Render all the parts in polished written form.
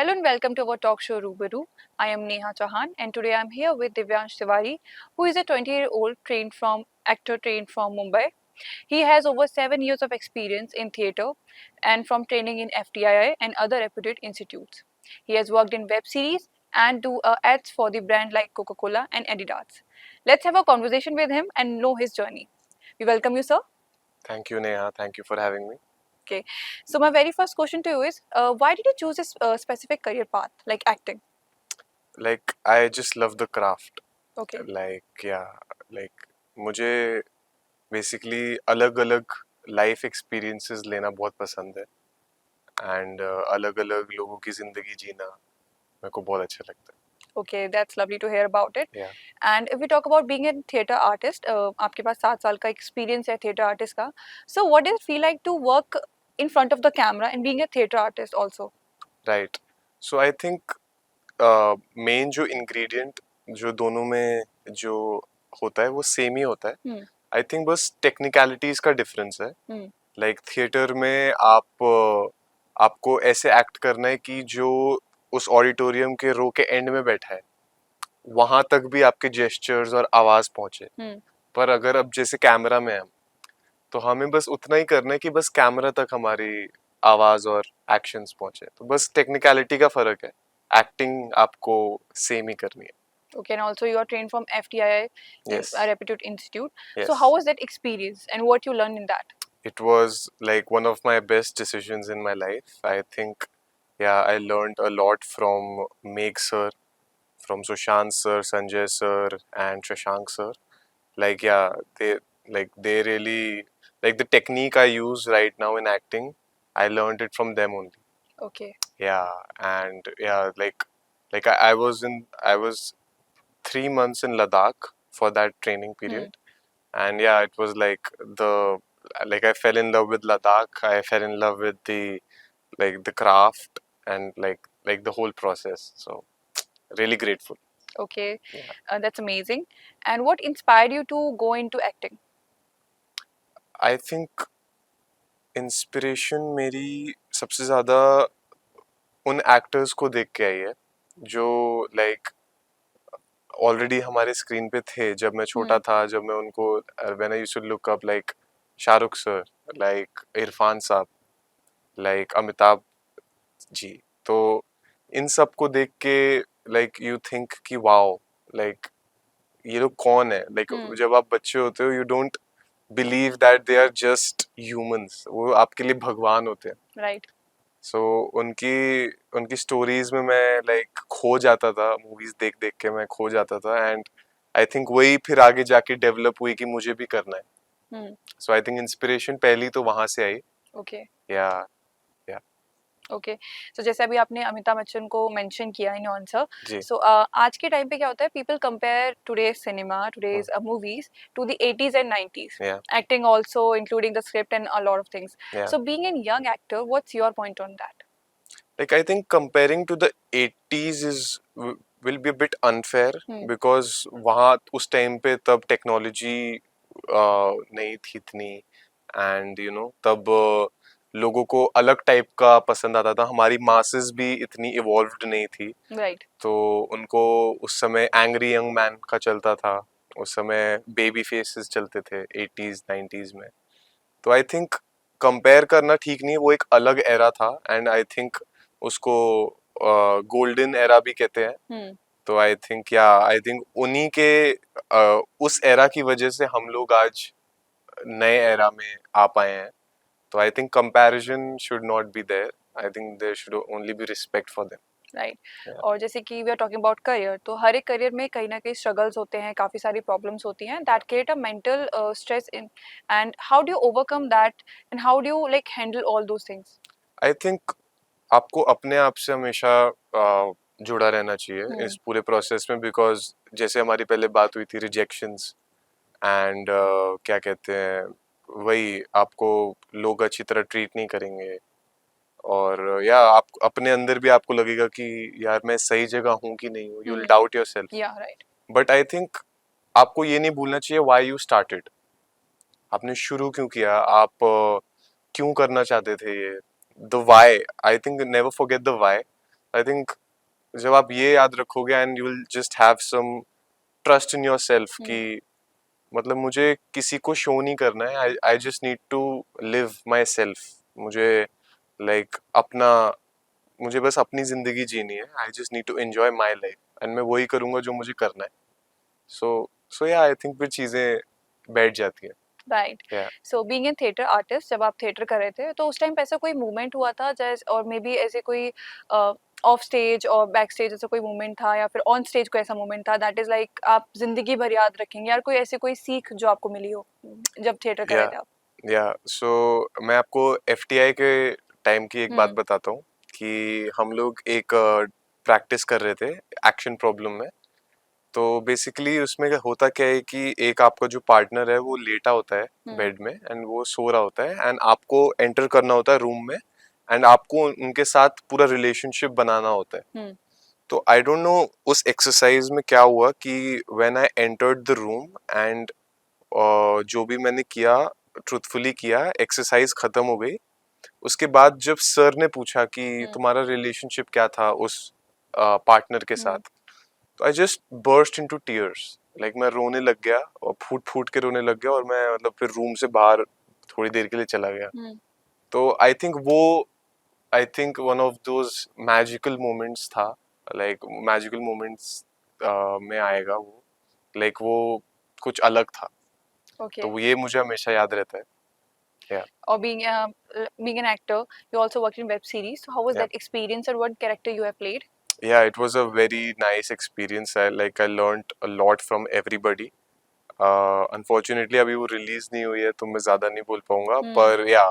Hello and welcome to our talk show Rubaru. I am Neha Chauhan and today I am here with Divyansh Tiwari, who is a 20-year-old actor trained from Mumbai. He has over 7 years of experience in theatre and from training in FTII and other reputed institutes. He has worked in web series and do ads for the brand like Coca-Cola and Adidas. Let's have a conversation with him and know his journey. We welcome you, sir. Thank you, Neha. Thank you for having me. Okay. So my very first question to you is, why did you choose this specific career path like acting? I just love the craft. Okay. Yeah, like मुझे basically अलग-अलग life experiences लेना बहुत पसंद है and अलग-अलग लोगों की जिंदगी जीना मेरे को बहुत अच्छा लगता है. Okay, that's lovely to hear about it. Yeah. And if we talk about being a theatre artist, आपके पास 7 साल का experience है theatre artist का. So what does it feel like to work in front of the camera and being a theatre artist also? Right. So I think main जो ingredient जो दोनों में जो होता है वो same ही होता है. I think बस technicalities का difference है. Like थिएटर में आपको ऐसे एक्ट करना है कि जो उस ऑडिटोरियम के रो के एंड में बैठा है वहां तक भी आपके जेस्चर्स और आवाज पहुंचे. पर अगर अब जैसे कैमरा में हम तो हमें बस उतना ही करना है कि बस कैमरा तक हमारी आवाज और एक्शंस पहुंचे. तो बस टेक्निकलिटी का फर्क है. एक्टिंग आपको सेम ही करनी है. Okay, and also you are trained from FTII, Yes. a reputed institute. Yes. So how was that experience and what you learned in that? It was like one of my best decisions in my life. I think, yeah, I learned a lot from Meg sir, from Sushant sir, Sanjay sir, and Shashank sir. Yeah, they really like the technique I use right now in acting. I learned it from them only. Okay. Yeah, and yeah, I was 3 months in Ladakh for that training period, and yeah, it was I fell in love with Ladakh. I fell in love with the craft and the whole process. So really grateful. Okay, Yeah. that's amazing. And what inspired you to go into acting? I think inspiration मेरी सबसे ज़्यादा उन actors को देख के आई है जो like already हमारे स्क्रीन पे थे जब मैं छोटा था. जब मैं उनको when I used to look up like Shahrukh sir, like Irfan साहब, लाइक अमिताभ जी. तो इन सब को देख के लाइक यू थिंक कि वाओ, लाइक ये लोग कौन है. जब आप बच्चे होते हो you don't believe that they are just humans. वो आपके लिए भगवान होते हैं. राइट. सो उनकी उनकी स्टोरीज में मैं खो जाता था. मूवीज देख देख के मैं खो जाता था. एंड आई थिंक वही फिर आगे जाके डेवलप हुई कि मुझे भी करना है. सो आई थिंक इंस्पिरेशन पहली तो वहां से आई. ओके. या ओके. सो जैसे अभी आपने अमिताभ बच्चन को मेंशन किया इन आंसर. जी. सो आज के टाइम पे क्या होता है, people compare today's cinema, today's movies to the 80s and 90s. Yeah. Acting also, including the script and a lot of things. Yeah. So being a young actor, what's your point on that? I think comparing to the 80s will be a bit unfair because वहाँ उस time पे तब technology नहीं थी इतनी. And तब लोगों को अलग टाइप का पसंद आता था. हमारी मासेस भी इतनी इवॉल्व्ड नहीं थी. Right. तो उनको उस समय एंग्री यंग मैन का चलता था. उस समय बेबी फेसेस चलते थे 80s 90s में. तो आई थिंक कंपेयर करना ठीक नहीं. वो एक अलग एरा था एंड आई थिंक उसको गोल्डन एरा भी कहते हैं. तो आई थिंक उन्हीं के उस एरा की वजह से हम लोग आज नए एरा में आ पाए हैं. तो I think comparison should not be there. I think there should only be respect for them. Right. और जैसे कि we are talking about career, तो हर एक करियर में कहीं ना कहीं स्ट्रगल्स होते हैं, काफ़ी सारी प्रॉब्लम्स होती हैं that create a mental stress in. And how do you overcome that and how do you like handle all those things? I think आपको अपने आप से हमेशा जुड़ा रहना चाहिए इस पूरे प्रोसेस में. बिकॉज जैसे हमारी पहले बात हुई थी रिजेक्शंस एंड क्या कहते हैं, वही आपको लोग अच्छी तरह ट्रीट नहीं करेंगे. और या आप अपने अंदर भी आपको लगेगा कि यार मैं सही जगह हूँ कि नहीं हूँ. You will doubt yourself. Right. But I think आपको ये नहीं भूलना चाहिए व्हाई यू स्टार्टेड. आपने शुरू क्यों किया, आप क्यों करना चाहते थे ये. The why, I think never forget the why. I think जब आप ये याद रखोगे and you will just have some trust in yourself कि मतलब मुझे किसी को शो नहीं करना है, I I just need to live myself. मुझे लाइक अपना मुझे बस अपनी जिंदगी जीनी है, I just need to enjoy my life and मैं वही करूंगा जो मुझे करना है। सो सो या आई थिंक फिर चीजें बैठ जाती है। राइट। या so being an theatre artist, जब आप थिएटर कर रहे थे तो उस टाइम पे ऐसा कोई मूवमेंट हुआ था जैसे, और मे बी ऐसे कोई ऑफ स्टेज और बैक स्टेज ऐसा कोई मोमेंट था, या फिर ऑन स्टेज कोई ऐसा मोमेंट था दैट इज लाइक आप जिंदगी भर याद रखेंगे, यार कोई ऐसी कोई सीख जो आपको मिली हो जब थिएटर कर या रहे थे आप? या सो मैं आपको एफटीआई के टाइम की एक बात हम्म। बताता हूँ कि हम लोग एक प्रैक्टिस कर रहे थे एक्शन प्रॉब्लम में। तो बेसिकली उसमें होता क्या है कि एक आपका जो पार्टनर है वो लेटा होता है बेड में एंड वो सो रहा होता है एंड आपको एंटर करना होता है रूम में एंड आपको उनके साथ पूरा रिलेशनशिप बनाना होता है। हम्म। तो आई डोंट नो उस एक्सरसाइज में क्या हुआ कि when I entered the room and जो भी मैंने किया ट्रूथफुली किया, एक्सरसाइज खत्म हो गई। उसके बाद जब सर ने पूछा कि तुम्हारा रिलेशनशिप क्या था उस पार्टनर के साथ, तो I just burst into tears. Like मैं रोने लग गया और फूट फूट के रोने लग गया और मैं मतलब फिर रूम से बाहर थोड़ी देर के लिए चला गया। तो I think one of those magical moments था, लाइक मैजिकल मोमेंट्स में आएगा वो, लाइक वो कुछ अलग था। ओके। तो ये मुझे हमेशा याद रहता है। या Or being an actor, you also worked in web series. So how was या that experience, and what character you have played? yeah, it was a very nice experience. I learned a lot from everybody. Unfortunately अभी वो release नहीं हुई है तो मैं ज्यादा नहीं बोल पाऊंगा, पर या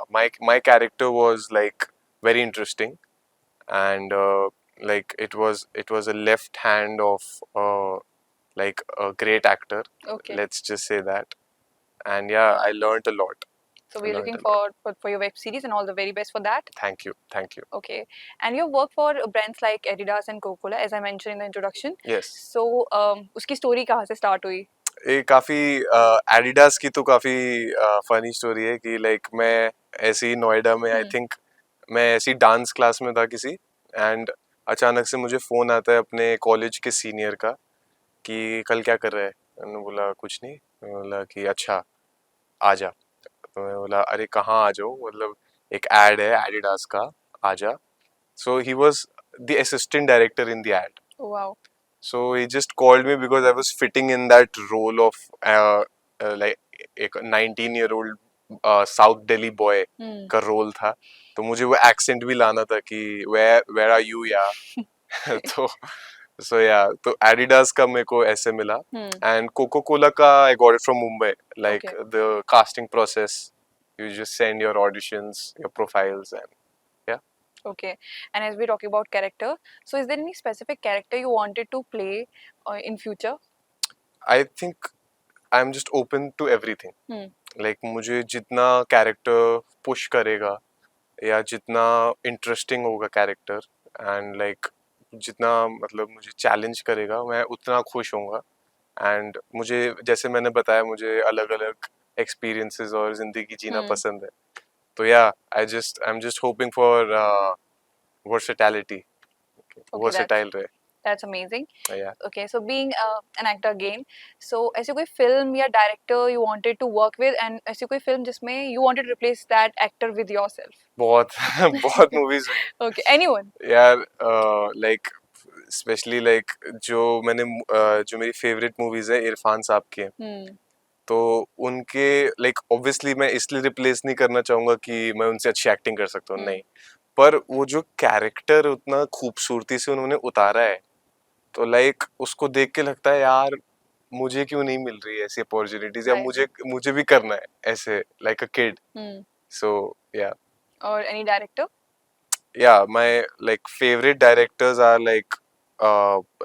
my character was like very interesting and like it was a left hand of like a great actor. Okay. Let's just say that. And yeah, I learned a lot. So I we're learned looking a lot. for your web series, and all the very best for that. Thank you. Thank you. Okay. And you work for brands like Adidas and Coca-Cola, as I mentioned in the introduction. Yes. So उसकी story कहाँ से start हुई? ये काफी Adidas की तो काफी funny story है कि लाइक मैं ऐसे ही नोएडा में आई थिंक मैं ऐसी डांस क्लास में था किसी, एंड अचानक से मुझे फोन आता है अपने कॉलेज के सीनियर का कि कल क्या कर रहा है। मैंने बोला कुछ नहीं। मैंने बोला कि अच्छा आ जा। तो मैं बोला अरे कहाँ आ जाऊँ, मतलब एक एड है एडिडास का, आ जा। So he was the assistant director in the ad. Oh, wow. So he just called me because I was fitting in that role of like एक 19-year-old साउथ दिल्ली बॉय का रोल था। तो मुझे वो एक्सेंट भी लाना था कि वेयर आर यू या तो सो या तो एडिडास का मेरे को ऐसे मिला एंड कोको कोला का I got it from Mumbai. Like the casting process, you just send your auditions, your profiles, and yeah. Okay. And as we're talking about character, so is there any specific character you wanted to play in future? I think I'm just open to everything. Like मुझे जितना character push करेगा या जितना interesting होगा character and like जितना मतलब मुझे challenge करेगा मैं उतना खुश होऊंगा। एंड मुझे जैसे मैंने बताया मुझे अलग अलग एक्सपीरियंसेस और जिंदगी जीना पसंद है। तो या I am just hoping for versatility, versatile रहे। That's amazing. या Okay, so being an actor again, so ऐसी कोई film या director you wanted to work with, and ऐसी कोई film जिसमें you wanted to replace that actor with yourself? बहुत बहुत मूवीज हुई Okay, anyone? यार। लाइक स्पेशली लाइक जो मेरी फेवरेट मूवीज है इरफान साहब की हैं, तो उनके लाइक ऑब्वियसली मैं इसलिए रिप्लेस नहीं करना चाहूंगा कि मैं उनसे अच्छी एक्टिंग कर सकता हूँ, नहीं, पर वो जो कैरेक्टर उतना खूबसूरती से उन्होंने उतारा है, तो लाइक उसको देख के लगता है यार मुझे क्यों नहीं मिल रही है ऐसी अपॉर्चुनिटीज, या मुझे मुझे भी करना है ऐसे लाइक अ किड। सो या Or any director? yeah, my like favorite directors are like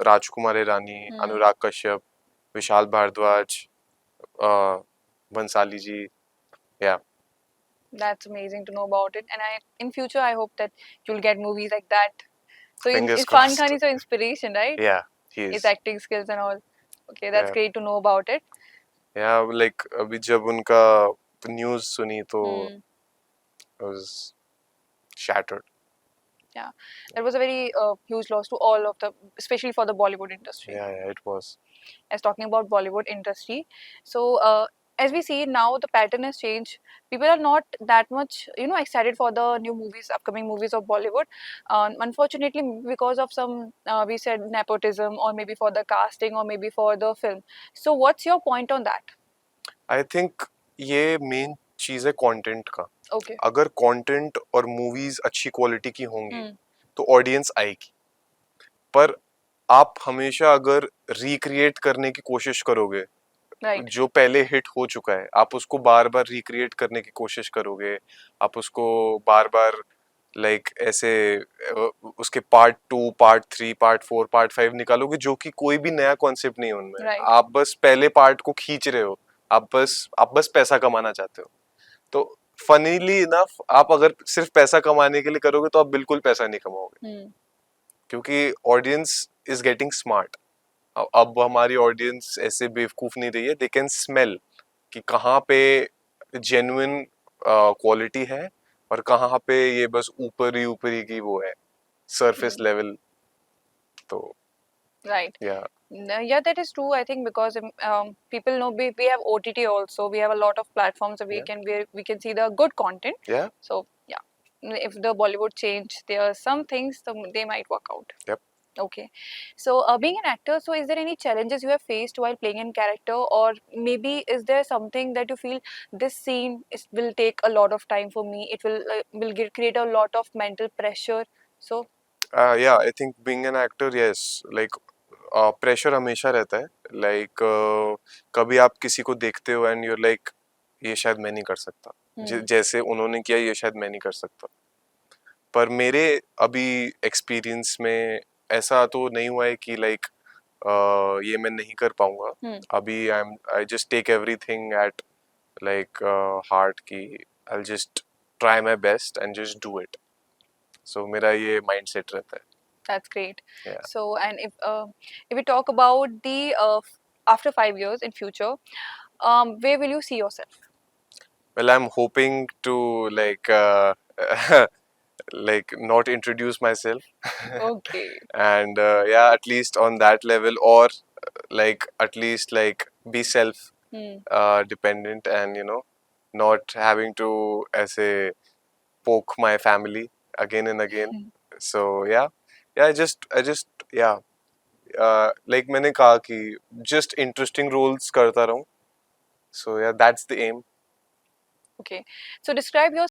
Rajkumar Hirani, Anurag Kashyap, Vishal Bhardwaj, Bansali ji. Yeah. That's amazing to know about it, and in future I hope that you'll get movies like that. So Fingers Irfan crossed. Khan is your inspiration, right? Yeah, he is. His acting skills and all. Okay, that's great to know about it. Yeah, like अभी जब उनका news सुनी तो I was shattered. That was a very huge loss to all of the, especially for the Bollywood industry. Yeah, it was. As talking about Bollywood industry, so as we see now, the pattern has changed. People are not that much, excited for the new movies, upcoming movies of Bollywood. Unfortunately, because of some, we said nepotism, or maybe for the casting, or maybe for the film. So, what's your point on that? I think ये main चीज है content का. Okay. अगर content और movies अच्छी quality की होंगी Hmm. तो ऑडियंस आएगी. पर आप हमेशा अगर रिक्रिएट करने की कोशिश करोगे Right. जो पहले हिट हो चुका है, आप उसको बार बार रिक्रिएट करने की कोशिश करोगे, आप उसको बार बार ऐसे उसके पार्ट 2, पार्ट 3, पार्ट 4, पार्ट 5 निकालोगे जो कि कोई भी नया कॉन्सेप्ट नहीं है उनमें. Right. आप बस पहले पार्ट को खींच रहे हो, आप बस पैसा कमाना चाहते हो. तो फनीली इनफ आप अगर सिर्फ पैसा कमाने के लिए करोगे तो आप बिल्कुल पैसा नहीं कमाओगे. Hmm. क्योंकि ऑडियंस इज गेटिंग स्मार्ट. अब हमारी ऑडियंस ऐसे बेवकूफ नहीं रही है. दे कैन स्मेल कि कहाँ पे जेन्युइन क्वालिटी है और कहाँ पे ये बस ऊपरी की वो है, सरफेस लेवल. तो Right. या No, yeah, that is true. I think because people know we have OTT also. We have a lot of platforms that Yeah. we can see the good content. Yeah. So yeah, if the Bollywood change, there are some things they might work out. Yep. Okay. So being an actor, so is there any challenges you have faced while playing in character, or maybe is there something that you feel this scene will take a lot of time for me? It will create a lot of mental pressure. So या I think being an actor, yes, pressure हमेशा रहता है. कभी आप किसी को देखते हो एंड यूर ये शायद मैं नहीं कर सकता. जैसे उन्होंने किया ये शायद मैं नहीं कर सकता. पर मेरे अभी एक्सपीरियंस में ऐसा तो नहीं हुआ है कि ये मैं नहीं कर पाऊंगा. अभी I just take everything at heart की I just try my best and just do it. So मेरा ये माइंडसेट रहता है. that's great. Yeah. So, and if we talk about the after 5 years in future, where will you see yourself? Well, I'm hoping to not introduce myself. Okay. And yeah, at least on that level, or at least be self dependent, and not having to as a poke my family again and again. So yeah, I just yeah, मैंने कहा कि just interesting roles करता रहूं. So yeah, that's the aim. Okay. So describe your